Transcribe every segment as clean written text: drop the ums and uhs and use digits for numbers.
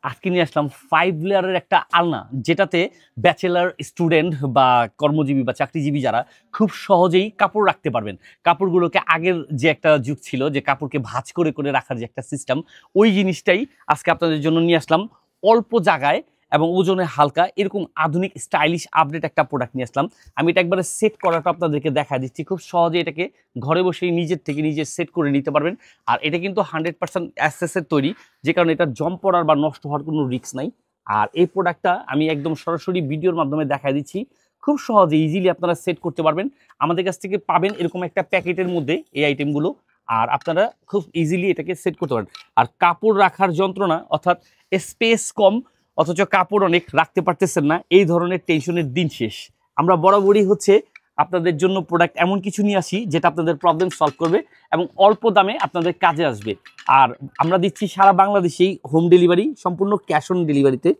আজকে নিয়ে আসলাম 5 লেয়ারের একটা আলনা, যেটাতে ব্যাচেলার স্টুডেন্ট বা কর্মজীবী বা চাকরিজীবী যারা খুব সহজেই কাপড় রাখতে পারবেন। কাপড়গুলোকে আগের যে একটা যুগ ছিল, যে কাপড়কে ভাঁজ করে করে রাখার যে একটা সিস্টেম, ওই জিনিসটাই আজকে আপনাদের জন্য নিয়ে আসলাম। অল্প জায়গায় এবং ওজনে হালকা, এরকম আধুনিক স্টাইলিশ আপডেট একটা প্রোডাক্ট নিয়ে আসলাম। আমি এটা একবারে সেট করাটা আপনাদেরকে দেখা দিচ্ছি। খুব সহজে এটাকে ঘরে বসেই নিজের থেকে নিজে সেট করে নিতে পারবেন। আর এটা কিন্তু 100% অ্যাসেসের তৈরি, যে কারণে এটা জম পড়ার বা নষ্ট হওয়ার কোনো রিস্ক নাই। আর এই প্রোডাক্টটা আমি একদম সরাসরি ভিডিওর মাধ্যমে দেখা দিচ্ছি। খুব সহজে ইজিলি আপনারা সেট করতে পারবেন। আমাদের কাছ থেকে পাবেন এরকম একটা প্যাকেটের মধ্যে এই আইটেমগুলো, আর আপনারা খুব ইজিলি এটাকে সেট করতে পারেন। আর কাপড় রাখার যন্ত্রণা, অর্থাৎ স্পেস কম অথচ কাপড় অনেক রাখতে পারতেছেন না, এই ধরনের টেনশনের দিন শেষ। আমরা বরাবরই আপনাদের জন্য প্রোডাক্ট এমন কিছু নিয়ে আসি যেটা আপনাদের প্রবলেম সলভ করবে এবং অল্প দামে আপনাদের কাজে আসবে। আর আমরা দিচ্ছি সারা বাংলাদেশেই হোম ডেলিভারি, সম্পূর্ণ ক্যাশ অন ডেলিভারিতে।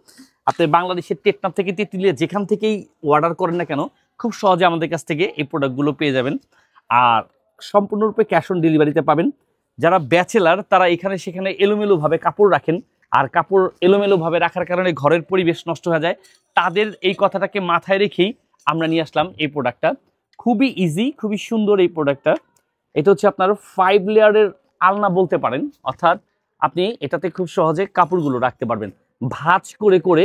আপনি বাংলাদেশের টেকনাফ থেকে তেঁতুলিয়া যেখান থেকেই অর্ডার করেন না কেন, খুব সহজে আমাদের কাছ থেকে এই প্রোডাক্টগুলো পেয়ে যাবেন। আর সম্পূর্ণরূপে ক্যাশ অন ডেলিভারিতে পাবেন। যারা ব্যাচেলার তারা এখানে সেখানে এলোমেলোভাবে কাপড় রাখেন, আর কাপড় এলোমেলোভাবে রাখার কারণে ঘরের পরিবেশ নষ্ট হয়ে যায়, তাদের এই কথাটাকে মাথায় রেখেই আমরা নিয়ে আসলাম এই প্রোডাক্টটা। খুবই ইজি, খুবই সুন্দর এই প্রোডাক্টটা। এটা হচ্ছে আপনার 5 লেয়ারের আলনা বলতে পারেন, অর্থাৎ আপনি এটাতে খুব সহজে কাপড়গুলো রাখতে পারবেন ভাঁজ করে করে।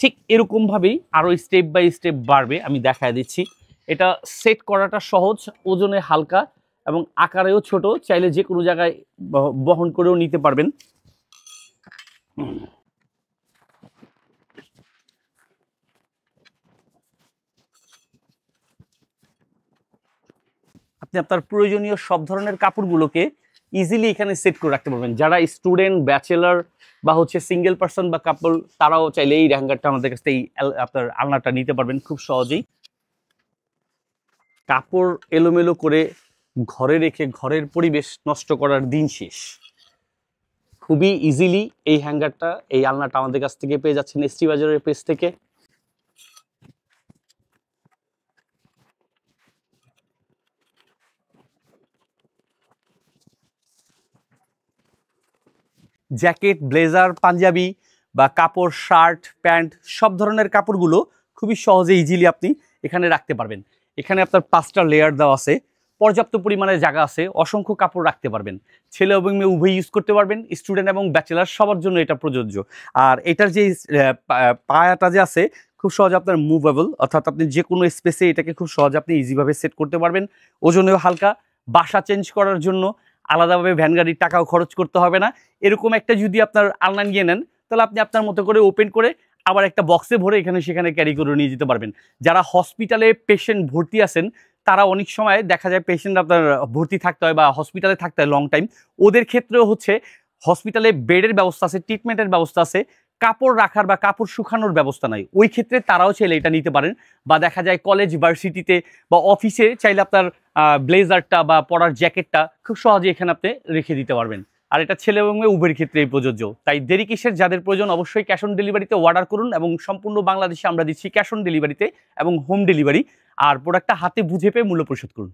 ঠিক এরকমভাবেই আরও স্টেপ বাই স্টেপ বাড়বে, আমি দেখায় দিচ্ছি। এটা সেট করাটা সহজ, ওজনে হালকা এবং আকারেও ছোট, চাইলে যে কোনো জায়গায় বহন করেও নিতে পারবেন। আপনি আপনার প্রয়োজনীয় সব ধরনের কাপড়গুলোকে ইজিলি এখানে সেট করে রাখতে পারবেন। যারা স্টুডেন্ট, ব্যাচেলার বা সিঙ্গেল পার্সন বা কাপল, তারাও চাইলে এই হ্যাঙ্গারটা আমাদের কাছ থেকে আপনার আলনাটা নিতে পারবেন খুব সহজেই। কাপড় এলোমেলো করে ঘরে রেখে ঘরের পরিবেশ নষ্ট করার দিন শেষ। খুবই ইজিলি এই হ্যাঙ্গারটা, এই আলনাটা আমাদের কাছ থেকে পেয়ে যাচ্ছেন এসটি বাজারের পেজ থেকে। জ্যাকেট, ব্লেজার, পাঞ্জাবি বা কাপড়, শার্ট, প্যান্ট, সব ধরনের কাপড়গুলো খুবই সহজে ইজিলি আপনি এখানে রাখতে পারবেন। এখানে আপনার 5টা লেয়ার দেওয়া আছে, পর্যাপ্ত পরিমাণে জায়গা আছে, অসংখ্য কাপড় রাখতে পারবেন। ছেলে এবং মেয়ে উভয়ই ইউজ করতে পারবেন, স্টুডেন্ট এবং ব্যাচেলার সবার জন্য এটা প্রযোজ্য। আর এটার যে পায়াটা যে আছে, খুব সহজে আপনার মুভেবল, অর্থাৎ আপনি যে কোনো স্পেসে এটাকে খুব সহজে আপনি ইজিভাবে সেট করতে পারবেন। ওজনেও হালকা, বাসা চেঞ্জ করার জন্য আলাদাভাবে ভ্যান গাড়ির টাকাও খরচ করতে হবে না। এরকম একটা যদি আপনার আলনা নিয়ে নেন, তাহলে আপনি আপনার মতো করে ওপেন করে আবার একটা বক্সে ভরে এখানে সেখানে ক্যারি করে নিয়ে যেতে পারবেন। যারা হসপিটালে পেশেন্ট ভর্তি আছেন, তারা অনেক সময় দেখা যায় পেশেন্ট আপনার ভর্তি থাকতে হয় বা হসপিটালে থাকতে হয় লং টাইম, ওদের ক্ষেত্রেও হসপিটালে বেডের ব্যবস্থা আছে, ট্রিটমেন্টের ব্যবস্থা আছে, কাপড় রাখার বা কাপড় শুকানোর ব্যবস্থা নাই। ওই ক্ষেত্রে তারাও চাইলে এটা নিতে পারেন। বা দেখা যায় কলেজ, ভার্সিটিতে বা অফিসে চাইলে আপনার ব্লেজারটা বা পরার জ্যাকেটটা খুব সহজে এখানে আপনি রেখে দিতে পারবেন। আর এটা ছেলে এবং মেয়ে উভয়ের ক্ষেত্রেই প্রযোজ্য। তাই দেরি কিসের, যাদের প্রয়োজন অবশ্যই ক্যাশ অন ডেলিভারিতে অর্ডার করুন, এবং সম্পূর্ণ বাংলাদেশে আমরা দিচ্ছি ক্যাশ অন ডেলিভারিতে এবং হোম ডেলিভারি। আর প্রোডাক্টটা হাতে বুঝে পেয়ে মূল্য পরিশোধ করুন।